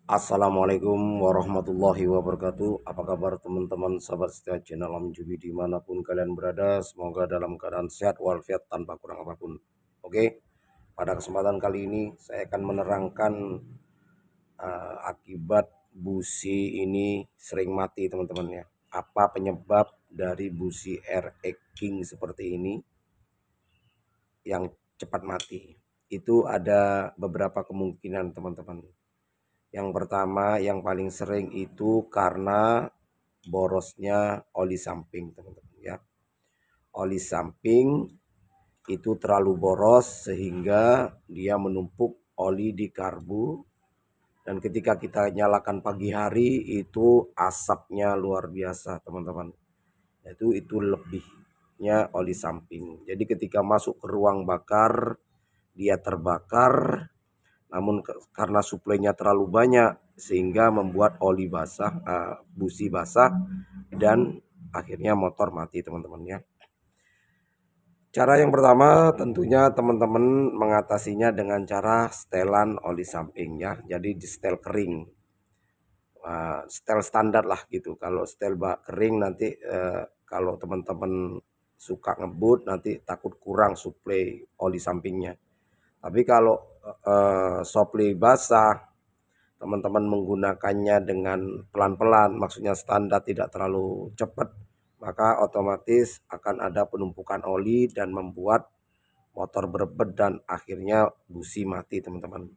Assalamualaikum warahmatullahi wabarakatuh. Apa kabar teman-teman sahabat setia channel Om Jubi dimanapun kalian berada. Semoga dalam keadaan sehat walafiat tanpa kurang apapun. Oke, pada kesempatan kali ini saya akan menerangkan akibat busi ini sering mati teman-teman ya. Apa penyebab dari busi RX King seperti ini yang cepat mati? Itu ada beberapa kemungkinan teman-teman. Yang pertama, yang paling sering itu karena borosnya oli samping, teman-teman ya. Oli samping itu terlalu boros sehingga dia menumpuk oli di karbu, dan ketika kita nyalakan pagi hari itu asapnya luar biasa, teman-teman. Itu lebihnya oli samping. Jadi ketika masuk ke ruang bakar dia terbakar, namun karena suplainya terlalu banyak sehingga membuat oli basah, busi basah, dan akhirnya motor mati teman-teman ya. Cara yang pertama tentunya teman-teman mengatasinya dengan cara setelan oli samping ya. Jadi di setel kering, setel standar lah gitu. Kalau setel kering nanti kalau teman-teman suka ngebut nanti takut kurang suplai oli sampingnya. Tapi kalau suplai basah, teman-teman menggunakannya dengan pelan-pelan, maksudnya standar tidak terlalu cepat, maka otomatis akan ada penumpukan oli dan membuat motor berebet dan akhirnya busi mati teman-teman.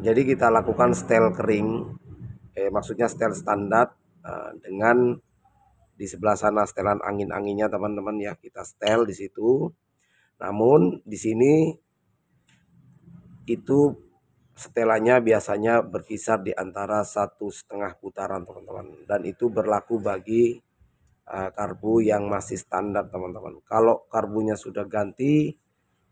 Jadi kita lakukan setel kering, maksudnya setel standar, dengan di sebelah sana setelan angin-anginnya teman-teman ya, kita setel di situ. Namun di sini itu setelannya biasanya berkisar di antara 1,5 putaran teman-teman, dan itu berlaku bagi karbu yang masih standar teman-teman. Kalau karbunya sudah ganti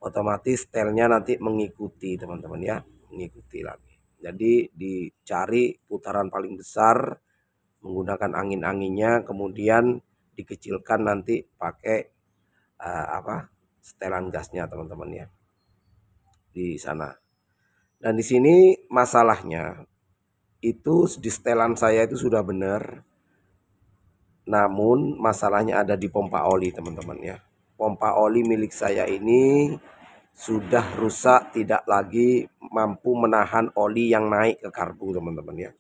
otomatis setelnya nanti mengikuti teman-teman ya, mengikuti lagi. Jadi dicari putaran paling besar menggunakan angin-anginnya, kemudian dikecilkan nanti pakai setelan gasnya teman-teman ya di sana. Dan di sini masalahnya itu di setelan saya itu sudah benar, namun masalahnya ada di pompa oli teman-teman ya. Pompa oli milik saya ini sudah rusak, tidak lagi mampu menahan oli yang naik ke karbu teman-teman ya.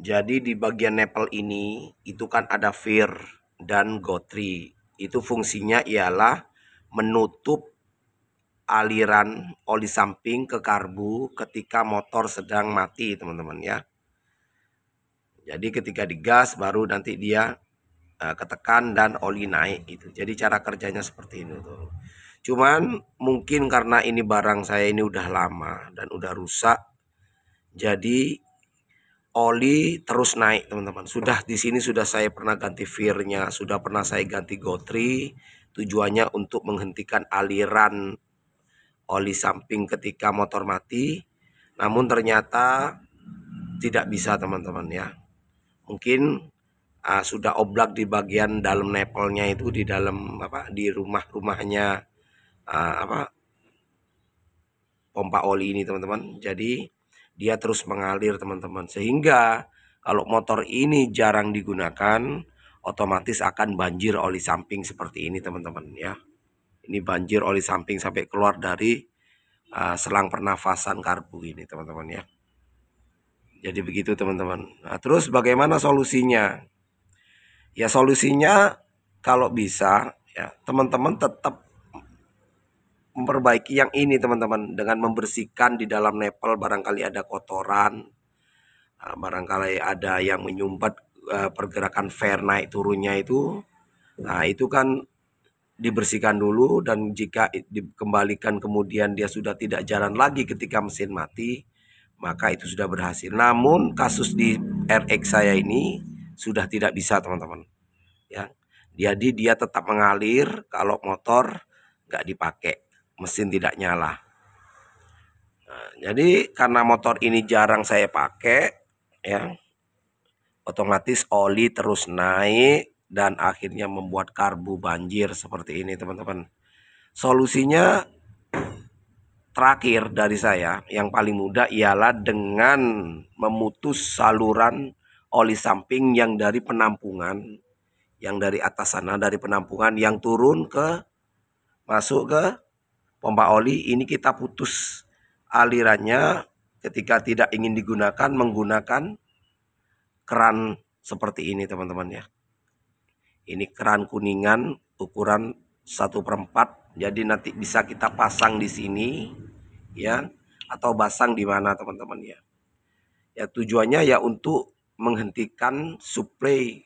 Jadi di bagian nepel ini itu kan ada vir dan gotri. Itu fungsinya ialah menutup aliran oli samping ke karbu ketika motor sedang mati teman-teman ya. Jadi ketika digas baru nanti dia ketekan dan oli naik gitu. Jadi cara kerjanya seperti ini tuh. Cuman mungkin karena ini barang saya ini udah lama dan udah rusak, jadi oli terus naik teman-teman. Sudah di sini sudah saya pernah ganti virnya, sudah pernah saya ganti gotri, tujuannya untuk menghentikan aliran oli samping ketika motor mati. Namun ternyata tidak bisa teman-teman ya. Mungkin sudah oblak di bagian dalam nepelnya itu, di dalam di rumahnya pompa oli ini teman-teman. Jadi dia terus mengalir teman-teman, sehingga kalau motor ini jarang digunakan otomatis akan banjir oli samping seperti ini teman-teman ya. Ini banjir oli samping sampai keluar dari selang pernafasan karbu ini teman-teman ya. Jadi begitu teman-teman. Nah, terus bagaimana solusinya? Ya solusinya kalau bisa ya teman-teman tetap memperbaiki yang ini teman-teman, dengan membersihkan di dalam nepel barangkali ada kotoran, barangkali ada yang menyumbat pergerakan fair naik turunnya itu. Nah itu kan dibersihkan dulu, dan jika dikembalikan kemudian dia sudah tidak jalan lagi ketika mesin mati, maka itu sudah berhasil. Namun kasus di RX saya ini sudah tidak bisa teman-teman ya. Jadi dia tetap mengalir kalau motor nggak dipakai, mesin tidak nyala. Nah, jadi karena motor ini jarang saya pakai ya, otomatis oli terus naik dan akhirnya membuat karbu banjir seperti ini teman-teman. Solusinya terakhir dari saya yang paling mudah ialah dengan memutus saluran oli samping yang dari penampungan, yang dari atas sana, dari penampungan yang turun ke masuk ke pompa oli. Ini kita putus alirannya ketika tidak ingin digunakan menggunakan keran seperti ini teman-teman ya. Ini keran kuningan ukuran 1/4, jadi nanti bisa kita pasang di sini ya, atau pasang di mana teman-teman ya. Ya tujuannya ya untuk menghentikan suplai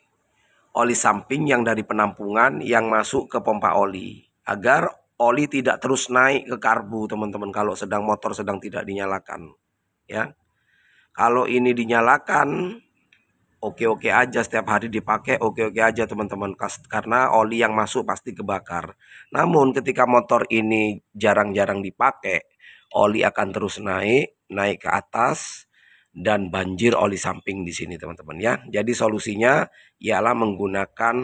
oli samping yang dari penampungan yang masuk ke pompa oli, agar oli tidak terus naik ke karbu teman-teman kalau sedang motor sedang tidak dinyalakan ya. Kalau ini dinyalakan oke-oke aja, setiap hari dipakai oke-oke aja teman-teman, karena oli yang masuk pasti kebakar. Namun ketika motor ini jarang-jarang dipakai, oli akan terus naik ke atas dan banjir oli samping di sini teman-teman ya. Jadi solusinya ialah menggunakan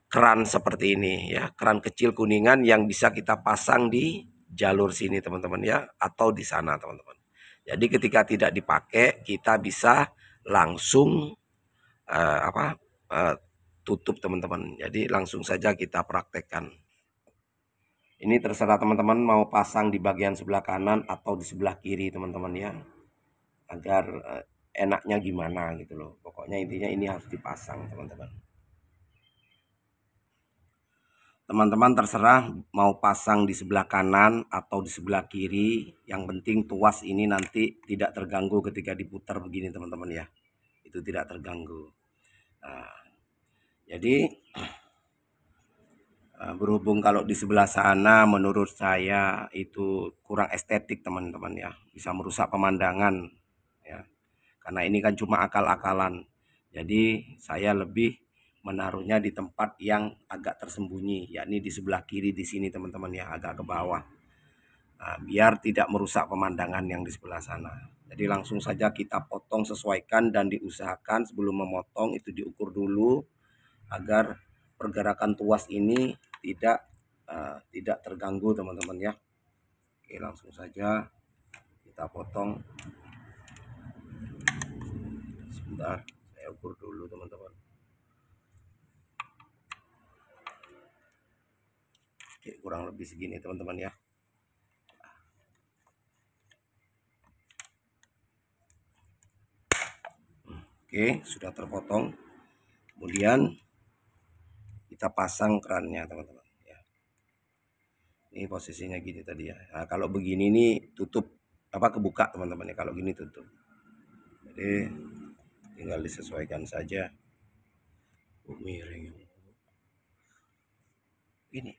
keran seperti ini ya, keran kecil kuningan yang bisa kita pasang di jalur sini teman-teman ya, atau di sana teman-teman. Jadi ketika tidak dipakai kita bisa langsung tutup teman-teman. Jadi langsung saja kita praktekkan. Ini terserah teman-teman mau pasang di bagian sebelah kanan atau di sebelah kiri teman-teman ya, agar enaknya gimana gitu loh. Pokoknya intinya ini harus dipasang teman-teman. Teman-teman terserah mau pasang di sebelah kanan atau di sebelah kiri, yang penting tuas ini nanti tidak terganggu ketika diputar begini teman-teman ya, itu tidak terganggu. Nah, jadi berhubung kalau di sebelah sana menurut saya itu kurang estetik teman-teman ya, bisa merusak pemandangan ya, karena ini kan cuma akal-akalan. Jadi saya lebih menaruhnya di tempat yang agak tersembunyi, yakni di sebelah kiri di sini teman-teman ya, agak ke bawah. Nah, biar tidak merusak pemandangan yang di sebelah sana. Jadi langsung saja kita potong, sesuaikan, dan diusahakan sebelum memotong itu diukur dulu agar pergerakan tuas ini tidak terganggu teman-teman ya. Oke, langsung saja kita potong. Sebentar, saya ukur dulu teman-teman. Oke, kurang lebih segini teman-teman ya. Oke, sudah terpotong. Kemudian kita pasang kerannya teman-teman ya. Ini posisinya gini tadi ya. Nah, kalau begini nih tutup kebuka teman-teman ya. Kalau gini tutup. Jadi tinggal disesuaikan saja. Miring. Ini.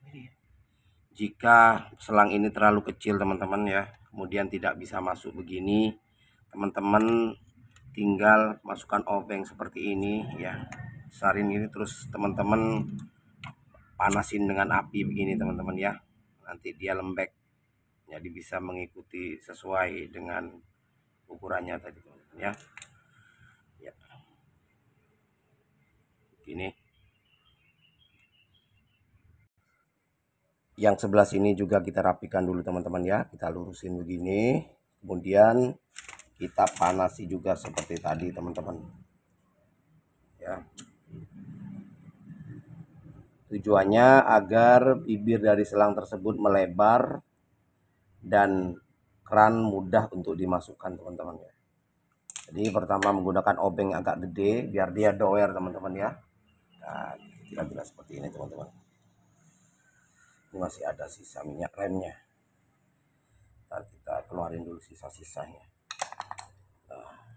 Jika selang ini terlalu kecil teman-teman ya, kemudian tidak bisa masuk begini, teman-teman tinggal masukkan obeng seperti ini ya, besarin ini, terus teman-teman panasin dengan api begini teman-teman ya, nanti dia lembek, jadi bisa mengikuti sesuai dengan ukurannya tadi teman-teman ya. Ini yang sebelah sini juga kita rapikan dulu teman-teman ya, kita lurusin begini, kemudian kita panasi juga seperti tadi teman-teman ya. Tujuannya agar bibir dari selang tersebut melebar dan keran mudah untuk dimasukkan teman-teman ya. Jadi pertama menggunakan obeng agak gede biar dia doer teman-teman ya. Nah, kira-kira seperti ini teman-teman. Ini masih ada sisa minyak remnya. Ntar kita keluarin dulu sisa-sisanya. Nah,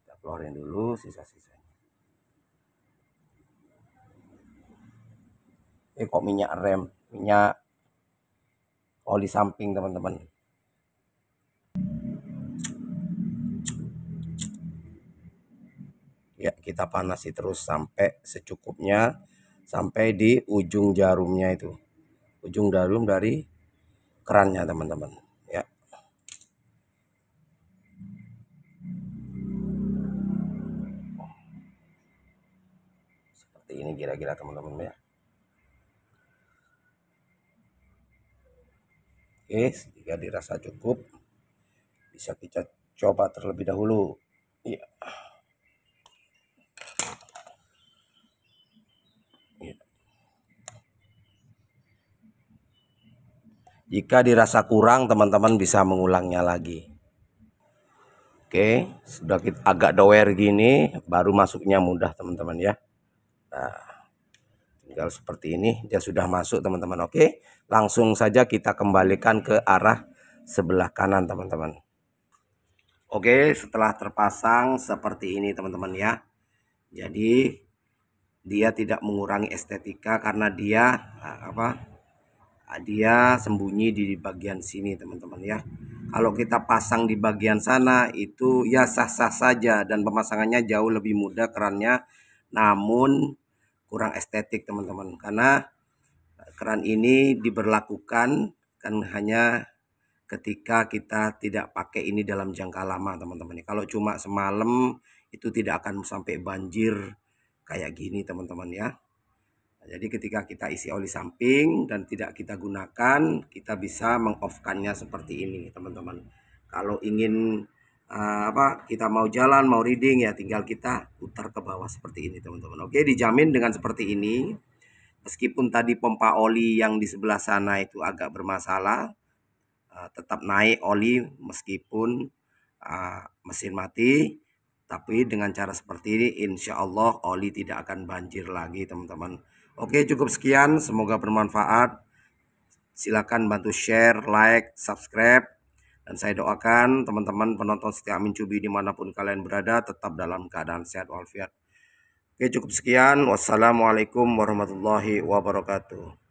kita keluarin dulu sisa-sisanya. Kok minyak rem, minyak oli samping teman-teman. Ya, kita panasi terus sampai secukupnya, sampai di ujung jarumnya itu, ujung jarum dari kerannya teman-teman ya. Seperti ini kira-kira teman-teman ya. Oke, jika dirasa cukup, bisa kita coba terlebih dahulu. Iya. Iya. Jika dirasa kurang, teman-teman bisa mengulangnya lagi. Oke, sudah agak doer gini, baru masuknya mudah teman-teman ya. Nah, tinggal seperti ini, dia sudah masuk teman-teman. Oke, langsung saja kita kembalikan ke arah sebelah kanan teman-teman. Oke, setelah terpasang seperti ini teman-teman ya. Jadi dia tidak mengurangi estetika karena dia dia sembunyi di bagian sini teman-teman ya. Kalau kita pasang di bagian sana itu ya sah-sah saja dan pemasangannya jauh lebih mudah kerannya, namun kurang estetik teman-teman, karena keran ini diberlakukan kan hanya ketika kita tidak pakai ini dalam jangka lama teman-teman. Kalau cuma semalam itu tidak akan sampai banjir kayak gini teman-teman ya. Jadi ketika kita isi oli samping dan tidak kita gunakan, kita bisa mengoff-kannya seperti ini teman-teman. Kalau ingin kita mau jalan, mau reading ya tinggal kita putar ke bawah seperti ini teman-teman. Oke, dijamin dengan seperti ini. Meskipun tadi pompa oli yang di sebelah sana itu agak bermasalah, tetap naik oli meskipun mesin mati. Tapi dengan cara seperti ini insya Allah oli tidak akan banjir lagi teman-teman. Oke, cukup sekian, semoga bermanfaat. Silakan bantu share, like, subscribe. Dan saya doakan teman-teman penonton setia Amin Cubi dimanapun kalian berada tetap dalam keadaan sehat walafiat. Oke, cukup sekian. Wassalamualaikum warahmatullahi wabarakatuh.